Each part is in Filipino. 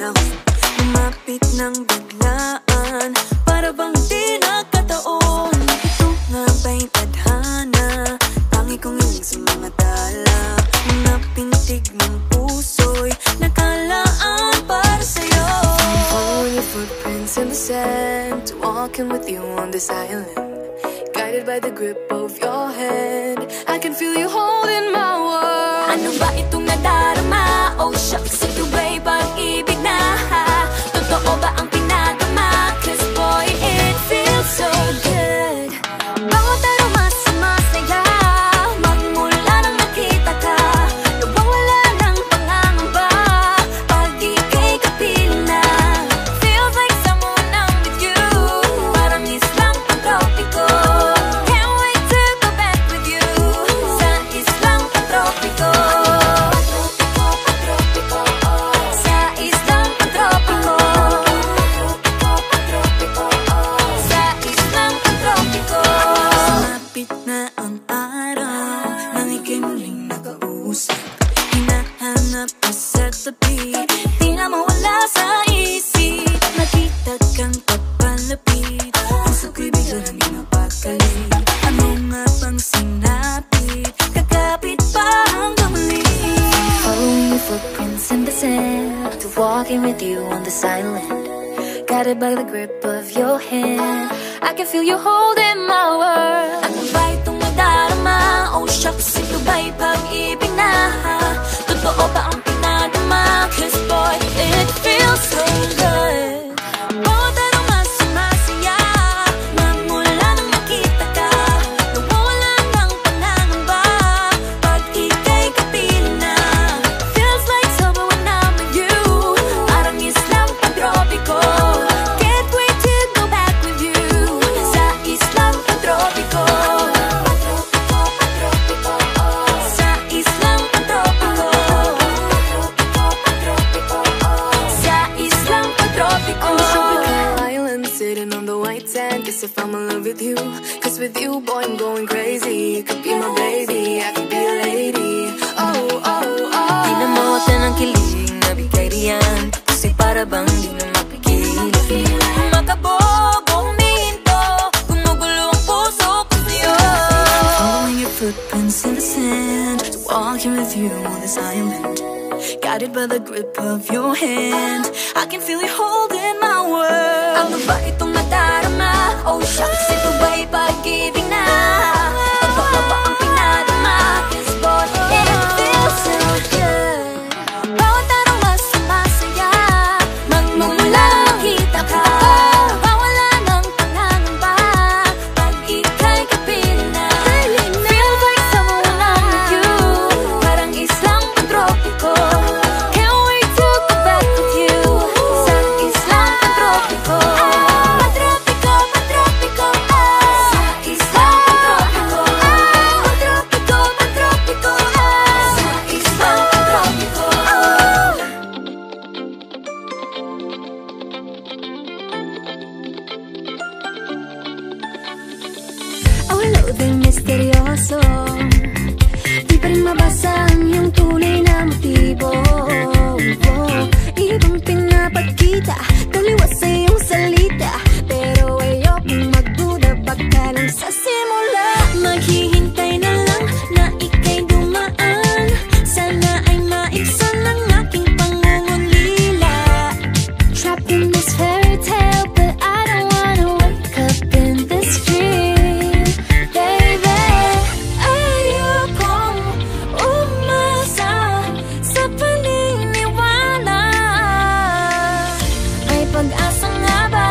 panahon, lumapit ng biglaan, para bang di nagkataon. Ito nga ba'y tadhana, tangi kong iling sa mga tala, mga pintig ng puso'y nakalaan para sa'yo. Following your footprints in the sand, walking with you on this island, guided by the grip of your hand. I can feel you holding my world. Ano ba itong nadarama? Oh shucks, ito ba'y pag-ibig na? Totoo ba ang pinadama? Cause boy, it feels so good. Bawat aroma sumasaya, magmula nang nakita ka, nawawala ng pangangamba pag ika'y kapiling na. Feels like someone I'm with you, parang islang pantropiko. Can't wait to go back with you sa islang pantropiko. Sa islang pantropiko. Sa islang pantropiko. Sumapit na ang araw nang ika'y muling nakausap, hinahanap ka sa tabi, di na mawala sa isip. Nakita kang papalapit, puso ko'y bigla nang inapakali. Ano nga bang sinapit, kakapit pa hanggang muli. Following your footprints in the sand, to walking with you on this island, guided by the grip of your hand. I can feel you holding my world. Ano ba itong nadarama? Oh shucks, ito ba'y pag-ibig na? Totoo ba ang pinadama? Cause boy, it feels so good. Bawat aroma sumasaya, magmula nang nakita ka, nawawala ng pangangamba pag ika'y kapiling na. Feels like summer when I'm with you, parang islang pantropiko. Can't wait to go back with you sa islang pantropiko. Sa islang pantropiko. Sa islang pantropiko. On the tropical island, sitting on the white sand, guess if I'm in love with you. Cause with you, boy, I'm going crazy. You could be my baby, I could be a lady. Oh, oh, oh. Di na mawata ng kilig na bigay riyan, kasi para bang di na mapigil. Makabog o huminto, gumugulo ang puso ko sa'yo. Following your footprints in the sand, walking with you on this island, guided by the grip of your hand. I can feel you holding my world. Ano ba itong nadarama? Oh shucks, ito ba'y pag-ibig na? Totoo ba ang pinadama? Cause boy, it feels so good. Bawat aroma sumasaya, magmumula nang nakita ka, nawawala ng pangangamba pag ika'y kapiling na. Feels like someone I'm with you, parang islang pantropiko. Can't wait to go back with you sa islang pantropiko. Pantropiko, pantropiko, sa islang pantropiko. Pantropiko, pantropiko, sa islang pantropiko. Ang loading misteryoso, di pa rin mabasa ang iyong tunay na motibo. Ibang pinapakita, taliwas sa iyong salita, pero ayokong magduda baka lang sa simula. Maghihintay na lang na ika'y dumaan, sana ay maibsan ang aking pangungulila. Trapped in this fairy tale, but I don't wanna wake up in this dream, baby. Ayokong umasa sa paniniwala. May pag-asa nga ba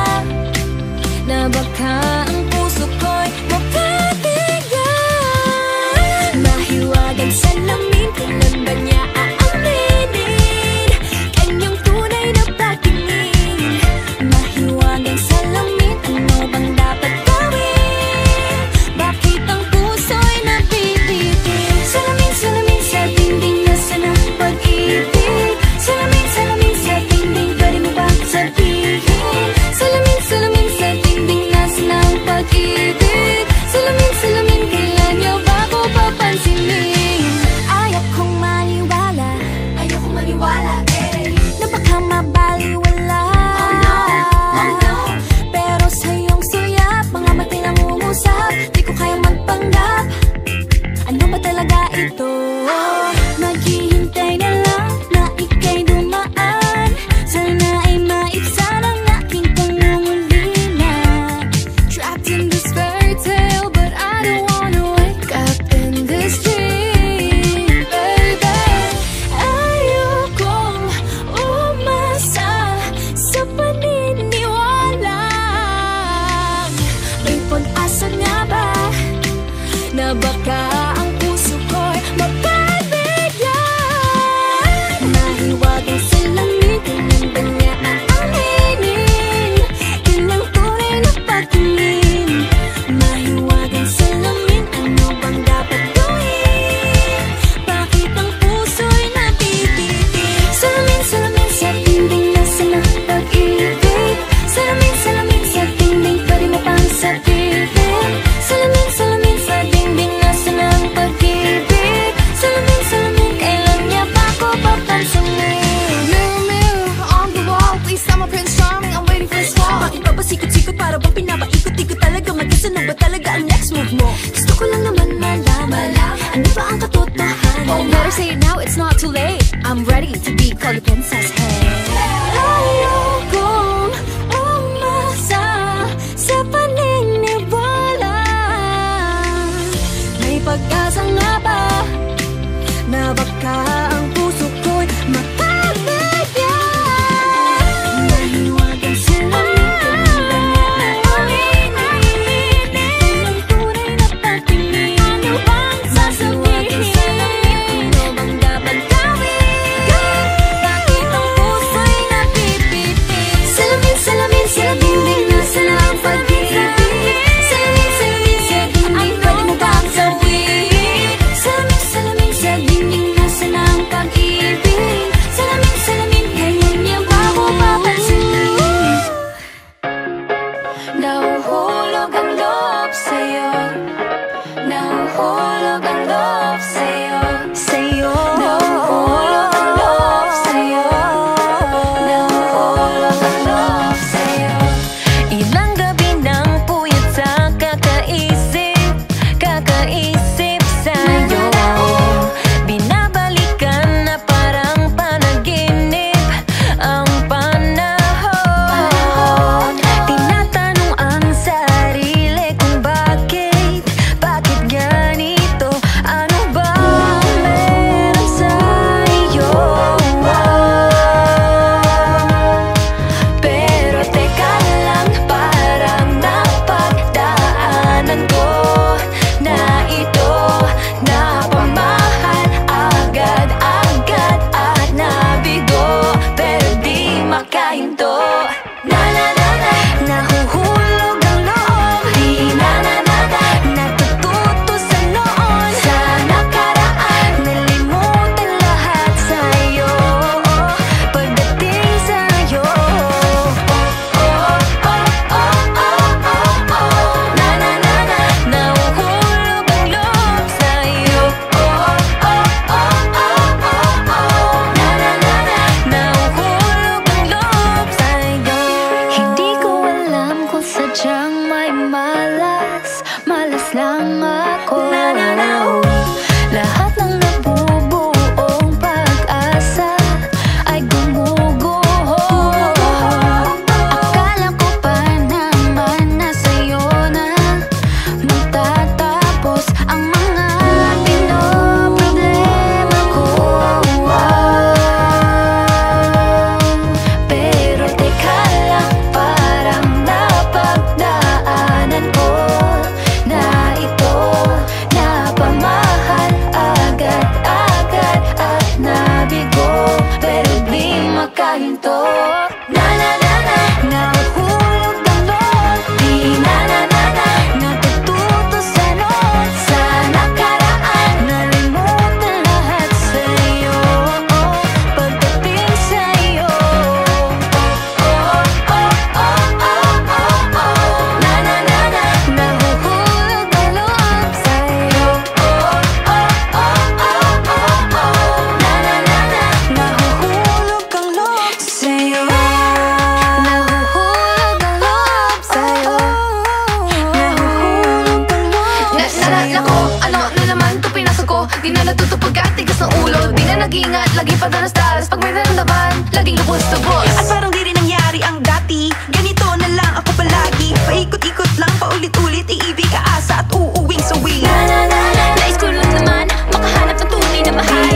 lagi ingat, lagi padalas-dalas. Pag may naramdaman, laging lubos-lubos. At parang di rin nangyari ang dati. Ganito na lang ako palagi. Paikot-ikot lang, paulit-ulit. Iibig, aasa at uuwing sawi. Nais ko lang naman makahanap ng tunay na mahal.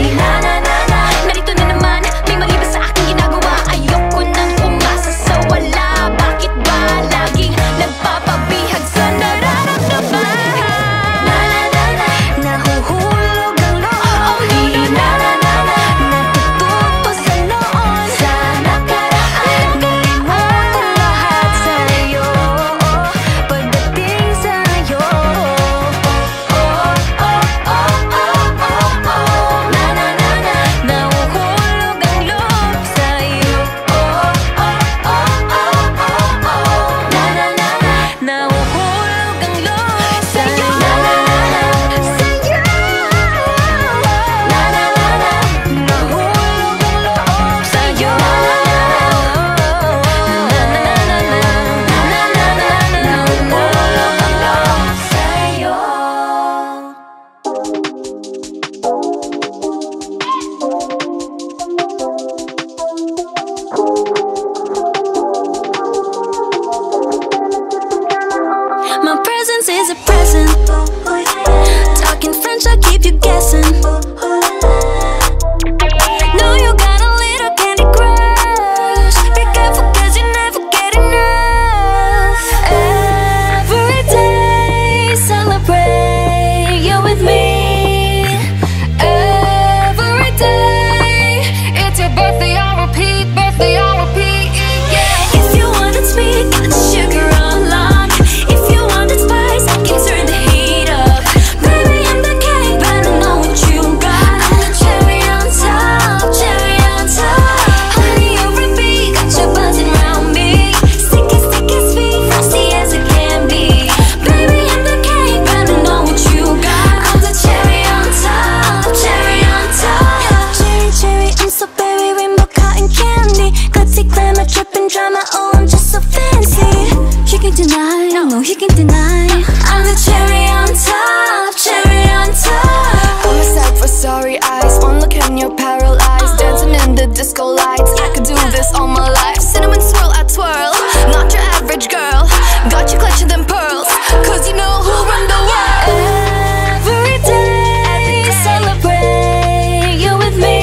Narito na naman, may mali ba sa aking ginagawa? Ayoko nang umasa sa wala. Bakit ba laging nagpapabihag sa nararamdaman? Nahuhulog ang loob. Natututo sa noon, sa nakaraan. Nalimutan lahat sa'yo pagdating sa'yo. Nahuhulog ang loob sa'yo. Nahuhulog ang loob sa'yo. Nahuhulog ang loob sa'yo. Nahuhulog ang loob sa'yo. My presence is a present. Talking French, I keep you guessing. Know you got a little candy crush. Be careful 'cause you never get enough. Every day, celebrate you with me. Every day, it's your birthday, I'll repeat, birthday, I'll repeat. Yeah. If you want it sweet, got the sugar on lock. If you want it spice, can you turn the heat up? Baby, I'm the cake, but I know what you got. I'm the cherry on top, cherry on top. Honey, you're a bee, got you buzzing around me. Sticky, sticky, sweet, frosty as it can be. Baby, I'm the cake, but I know what you got. I'm the cherry on top, cherry on top. Cherry, cherry, I'm so berry, rainbow cotton candy. Glitzy, glamour, dripping drama, oh, I'm just so fancy. You can deny, no, you can deny. I'm the cherry on top, cherry on top. I'm a sad for sorry eyes. One look and you're paralyzed. Dancing in the disco lights. I could do this all my life. Cinnamon swirl, I twirl. Not your average girl. Got you clutching them pearls. 'Cause you know who run the world. Every day, celebrate you with me.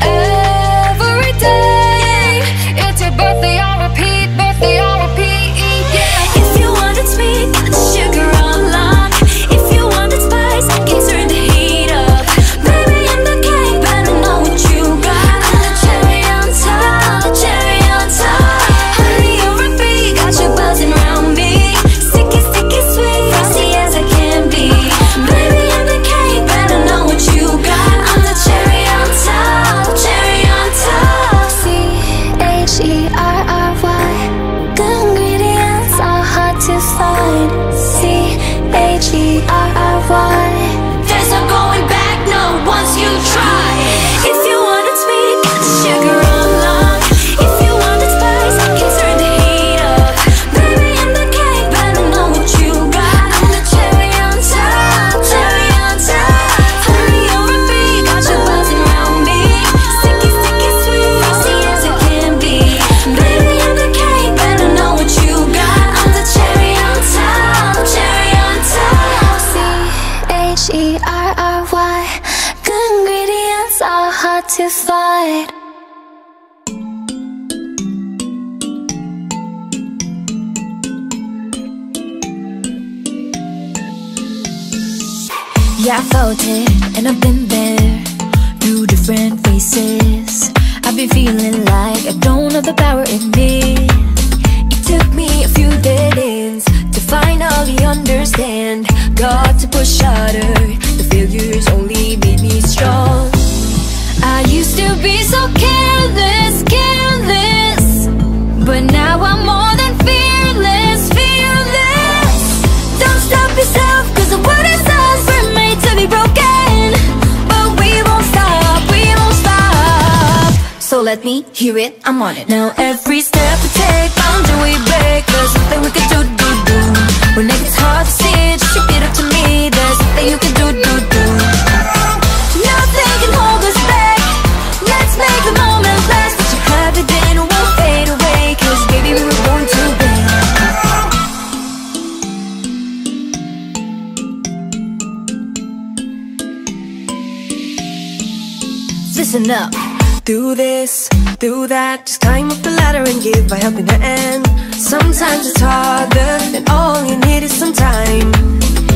Every day, it's your birthday, I'll repeat, birthday, I'll repeat. Yeah. If you want it sweet, got the sugar on lock. If you want it spice, can you turn the heat up? Baby, I'm the cake, but I know what you got. I'm the cherry on top, cherry on top. Honey, you're a bee, got you buzzing around me. Sticky, sticky, sweet, frosty as I can be. Baby, I'm the cake, but I know what you got. I'm the cherry on top, cherry on top. CHERRY, good ingredients are hard to find. CHERRY, there's no going back, no, once you try. If you want it sweet, got the sugar on lock. If you want it spice, can you turn the heat up? Baby, I'm the cake, but I know what you got. I'm the cherry on top, cherry on top. Honey, you're a bee, got you buzzing around me. Sticky, sticky, sweet, frosty as it can be. Baby, I'm the cake, but I know what you got. I'm the cherry on top, cherry on top. CHERRY, good ingredients are hard to find. Yeah, I felt it, and I've been there. Through different faces, I've been feeling like I don't have the power in me. It took me a few dead ends to finally understand. Got to push harder, the failures only made me strong. I used to be so careless, careless, but now I'm more than fearless, fearless. Don't stop yourself, 'cause the world is us, we're made to be broken. But we won't stop, we won't stop. So let me hear it, I'm on it. Now every step we take, boundary we break. There's nothing we can do. When it gets hard to see, just repeat it to me. There's nothing you can do. Nothing can hold listen up. Do this, do that, just climb up the ladder and give a helping hand. Sometimes it's harder, and all you need is some time.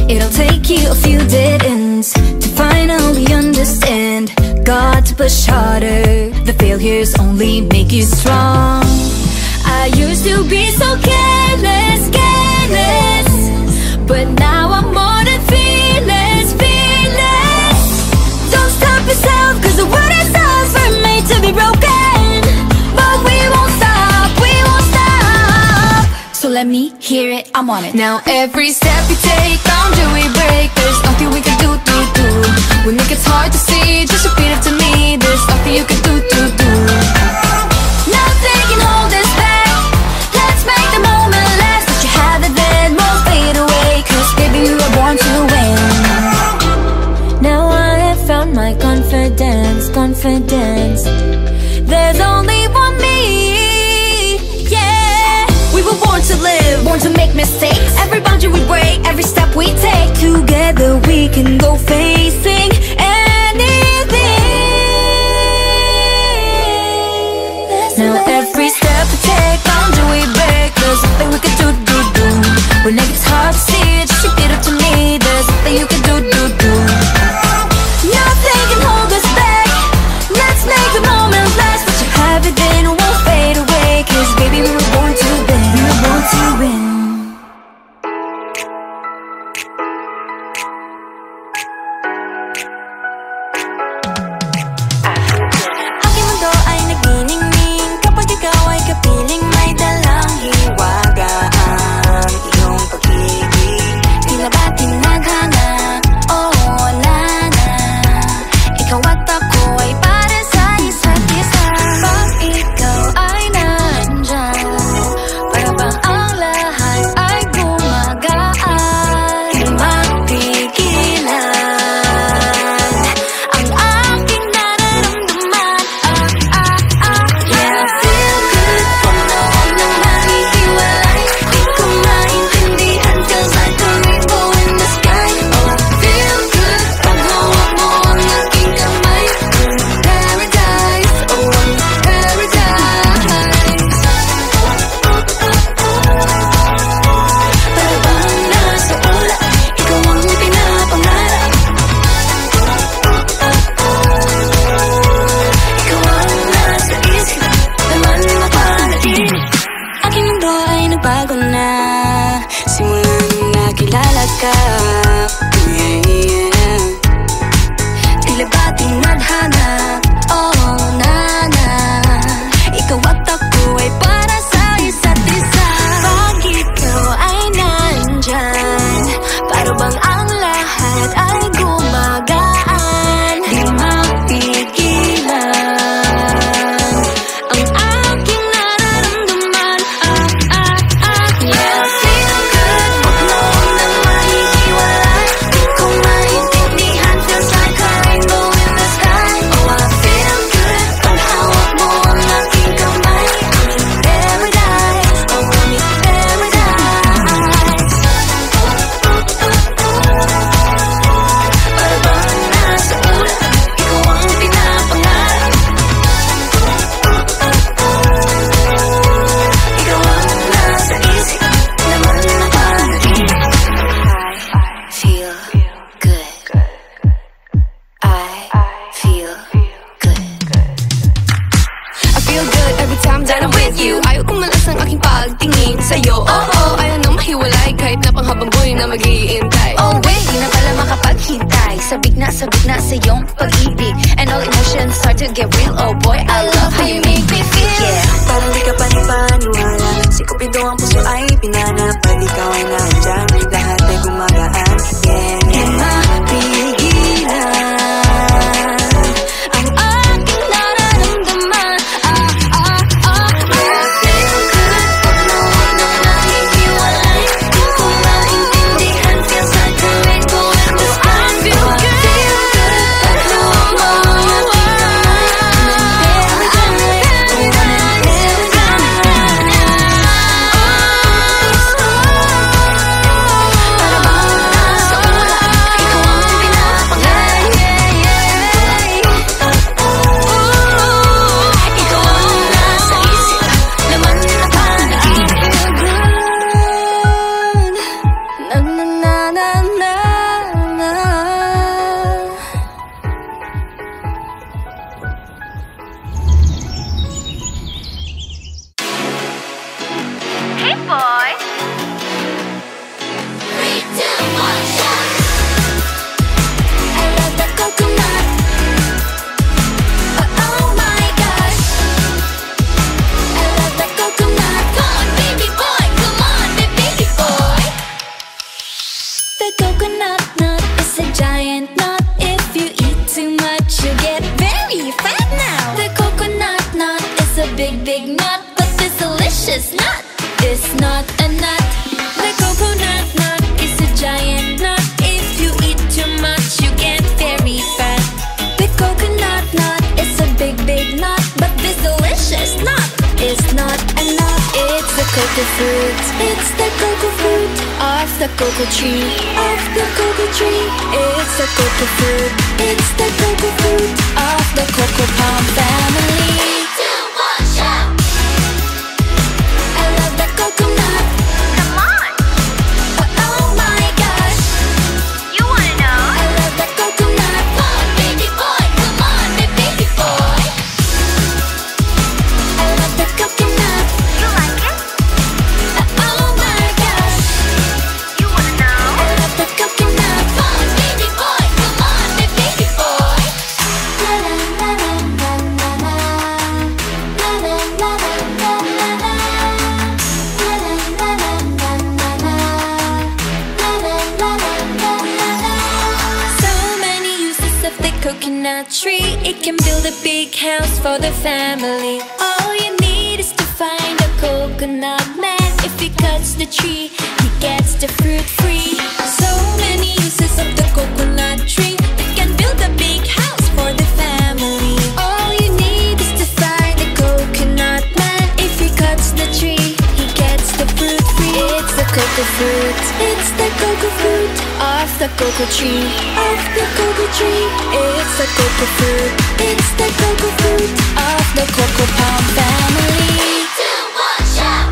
It'll take you a few dead ends to finally understand. Got to push harder, the failures only make you strong. I used to be so careless, careless, but now I'm more than fearless, fearless. Don't stop yourself, cause the world itself were made to be broken. But we won't stop, we won't stop. So let me hear it, I'm on it. Now every step we take, boundary we break. There's nothing we can do. When it gets hard to see, just repeat it to me. There's nothing you can do. Nothing can hold us back. Let's make the moment last. Let you have it then, won't fade away. Cause baby we were born to win. Now I have found my confidence, confidence. There's only one me, yeah. We were born to live, Born to make mistakes. every boundary we break, every step we take. Together we can go facing anything. Now every step we take, boundary we break. There's nothing we can do. When it gets hard to see, just repeat it to me. There's nothing you can do. Nothing can hold us back. Let's make the moment last. Let you have it then, it won't fade away. Cause baby we were born to win. We were born to win. Aking mundo ay nagniningning kapag ikaw ay kapiling may dalang hiwaga ang iyong pag-ibig. Tila ba tinadhana? Oo, wala na. Ikaw at ako ay para sa isa't isa. Pag ikaw ay nandyan, para bang ang lahat ay gumagaan. Di mapigilan ang aking nararamdaman. Yeah, I feel good kung noon nang nahihiwalay. Di ko maintindihan cause like the rainbow in the sky. Oh, I feel good pag hawak mo ang aking kamay. Paradise, oh paradise. Para bang nasa ulap, ikaw ang pinapangarap. Ikaw ang nasa isip, naman mapanaginip. Aking mundo ay nagbago na simula nung nakilala ka. Yeah. Tila ba tinadhana? Oh, nana. Ikaw at ako ay para sa isa't isa. Pag ikaw ay nandyan, para bang ang lahat ay gumagaan. Di mapigilan ang aking nararamdaman. Yeah, I feel good pag noon nang mahihiwalay. Di ko maintindihan feels like a rainbow in the sky. Oh, I feel good pag hawak mo ang aking kamay. Paradise, oh paradise. Para bang nasa ulap, ikaw ang pinapangarap. Ikaw ang nasa isip, naman mapanaginip. I feel good. I feel good. I feel good every time that I'm with you. Ayaw kong malas ang aking pagtingin sa'yo. Oh, ayaw nang mahiwalay kahit na panghabang buhay na mag-iintay. Oh wait, di na pala makapaghintay. Sabik na sa iyong pag-ibig. And all emotions start to get real. Oh boy, I love how you make me feel. Yeah. Parang di ka panipaniwala, si Cupido ang puso ay pinanap. Pag ikaw ay nandyan, lahat ay gumagaan. Yeah, Di mapigilan ang aking nararamdaman. Yeah, I feel good pag noon nang nahihiwalay. Di ko maintindihan feels like a rainbow in the sky. I feel good. pag hawak Hey boy. 3, 2, 1, shout. I love the coconut. Oh my gosh. I love the coconut. Come on, baby boy. Come on, baby boy. The coconut nut is a giant nut. If you eat too much, you get very fat now. The coconut nut is a big nut, but this delicious nut is not a nut. The coconut nut is a giant nut. If you eat too much, you get very fat. The coconut nut is a big nut, but this delicious nut is not a nut. It's the cocoa fruit. It's the cocoa fruit of the cocoa tree. Of the cocoa tree. It's the cocoa fruit. It's the cocoa fruit of the cocoa palm family. 3, 2, 1, shout. I love the coconut. Come on. Oh my gosh. You wanna know? I love the coconut. Come on, baby boy. Come on, baby boy. I love the coconut. You like it? Oh my gosh. You wanna know? I love the coconut. Come on, baby boy. Come on, baby boy. La la la la la la la. La la la la la la la. La la la la la la la. La la la la la la. So many uses of the coconut tree. It can build a big house for the family. All you need is to find a coconut man. If he cuts the tree, he gets the fruit free. So many uses of the coconut tree. It can build a big house for the family. All you need is to find a coconut man. If he cuts the tree, he gets the fruit free. It's the cocoa fruit. It's the cocoa fruit of the cocoa tree. Of the cocoa tree. It's the cocoa fruit. It's the cocoa fruit of the cocoa palm family. 3, 2, 1, shout.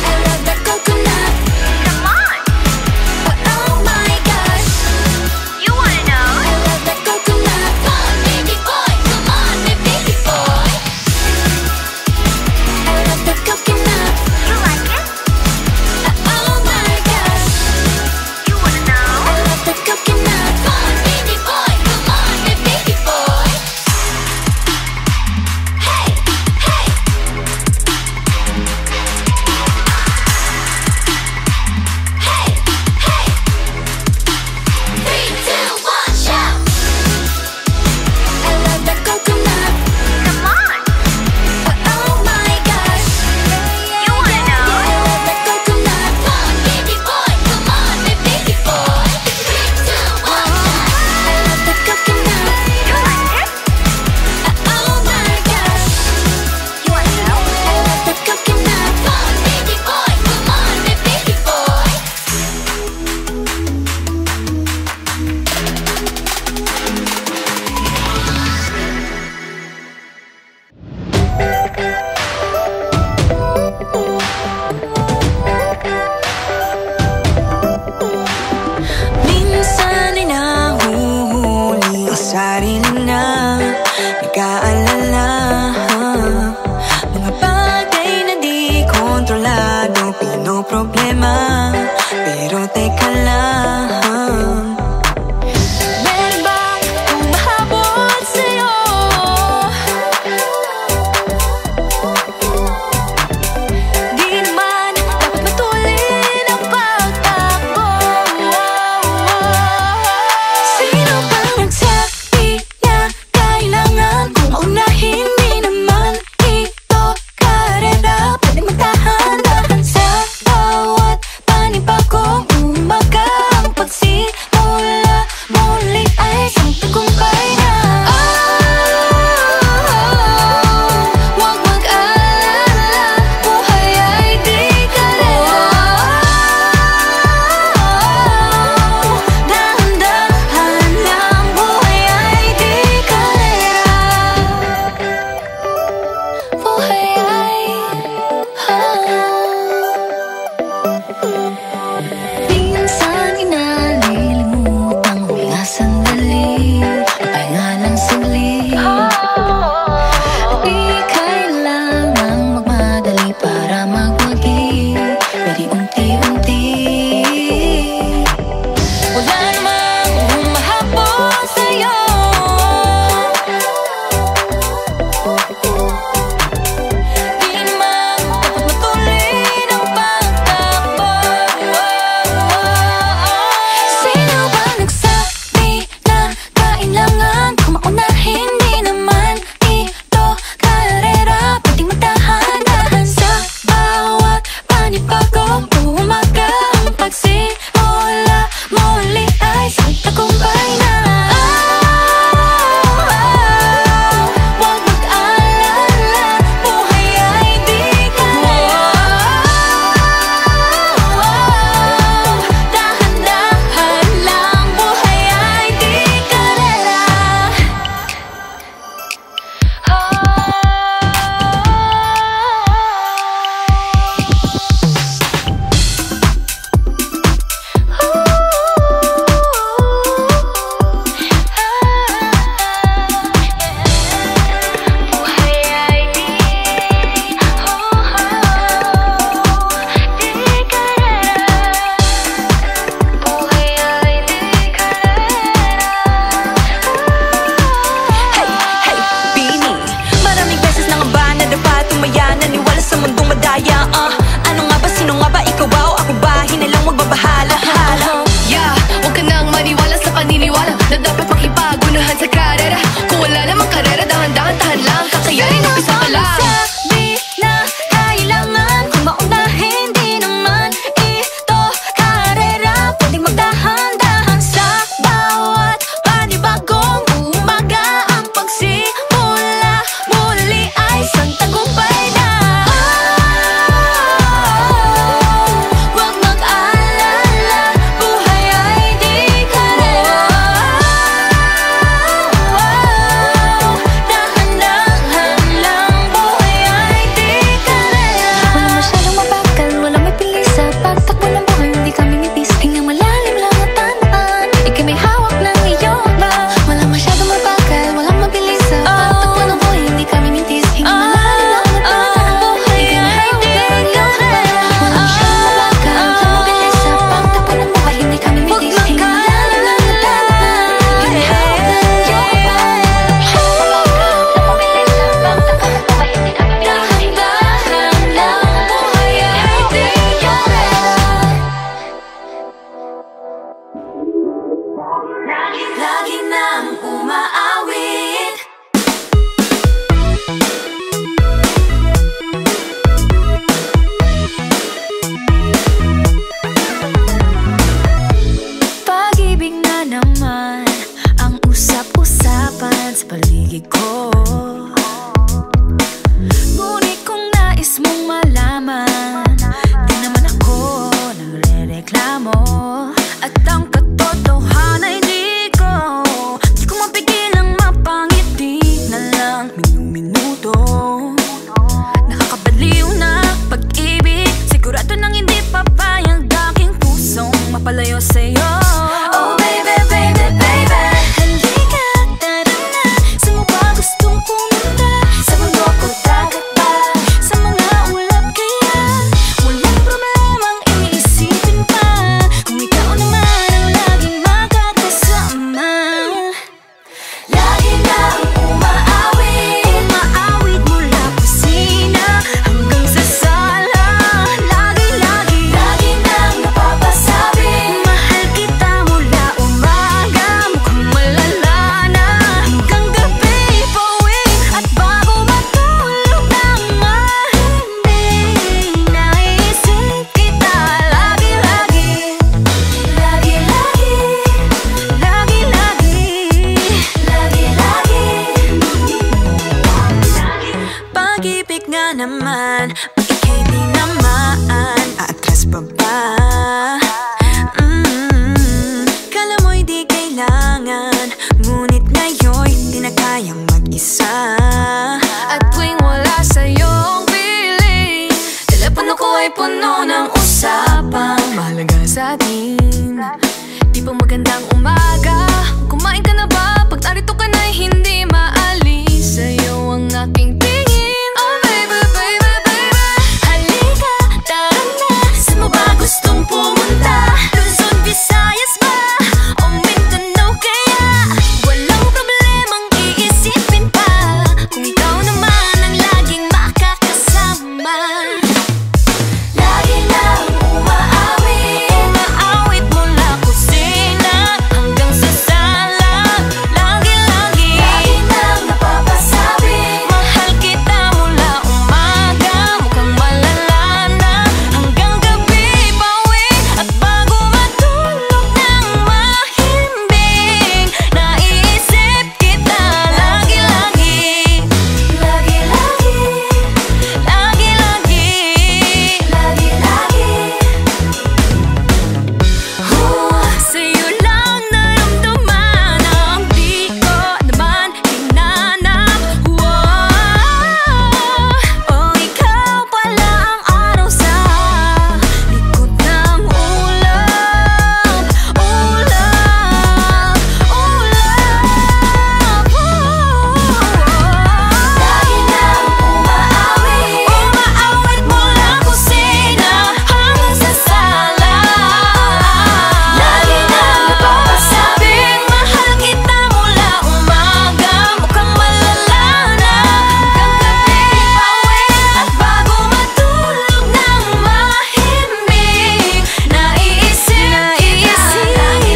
I love the coconut. Come on. Oh my gosh. You wanna know? I love the coconut. Come on, baby boy. Come on, baby boy. I love the coconut. You like it? Oh my gosh. You wanna know? I love the coconut. Come on, baby boy. Come on, baby boy. Hey. naman, di naman ako nagre-reklamo. At ang katotohanan ay di ko mapigilang mapangiti na lang minuto. Nakakabaliw na pag-ibig, sigurado nang hindi papayag aking pusong mapalayo sa'yo. Oh baby, baby, baby, halika, tara na. Saan mo ba gustong pumunta? Sa mundo ko, dagat ba? Sa mga ulap kaya? Walang problemang iniisipin pa, kung ikaw naman ang laging makakasama. Lagi na umaawit mula kusina hanggang sa sala. Lagi nang napapasabi, mahal kita mula umaga, mukhang malala na hanggang gabi. Pauwi at bago matulog nang mahimbing, naisip kita lagi. Pag-ibig nga naman, pag ika'y di naman aatras pa ba? Kala mo'y di kailangan, ngunit ngayon'y di na kayang mag-isa. At tuwing wala sa'yong piling, telepono ko ay puno ng usapang mahalaga sa atin. Di pa magandang umaga, kumain ka na ba? Pag narito ka na'y hindi maalis sa'yo ang aking tingin. Oh baby, baby, baby, halika, tara na. Saan mo ba gustong pumunta? Luzon, Visayas ba? O Mindanao kaya? Walang problemang iisipin pa, kung ikaw naman ang laging makakasama. Lagi nang umaawit mula kusina hanggang sa sala. Lagi nang napapasabi, mahal kita mula umaga, mukhang malala na hanggang gabi. Pauwi at bago matulog nang mahimbing, naisip kita lagi. Sa'yo lang naramdaman ang di ko naman hinanap. Oh, ikaw pala ang araw sa likod ng ulap. Lagi nang umaawit mula kusina hanggang sa sala. Lagi nang napapasabing, mahal kita mula umaga, mukhang malala na hanggang gabi. Pauwi at bago matulog nang mahimbing, naisip kita lagi.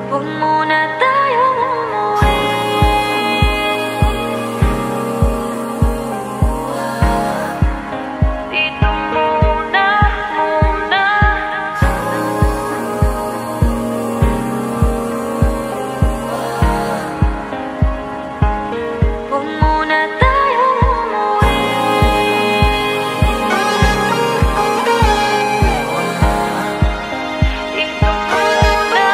Huwag muna tayong umuwi. Dito muna. Huwag muna tayong umuwi. Dito muna.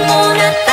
muna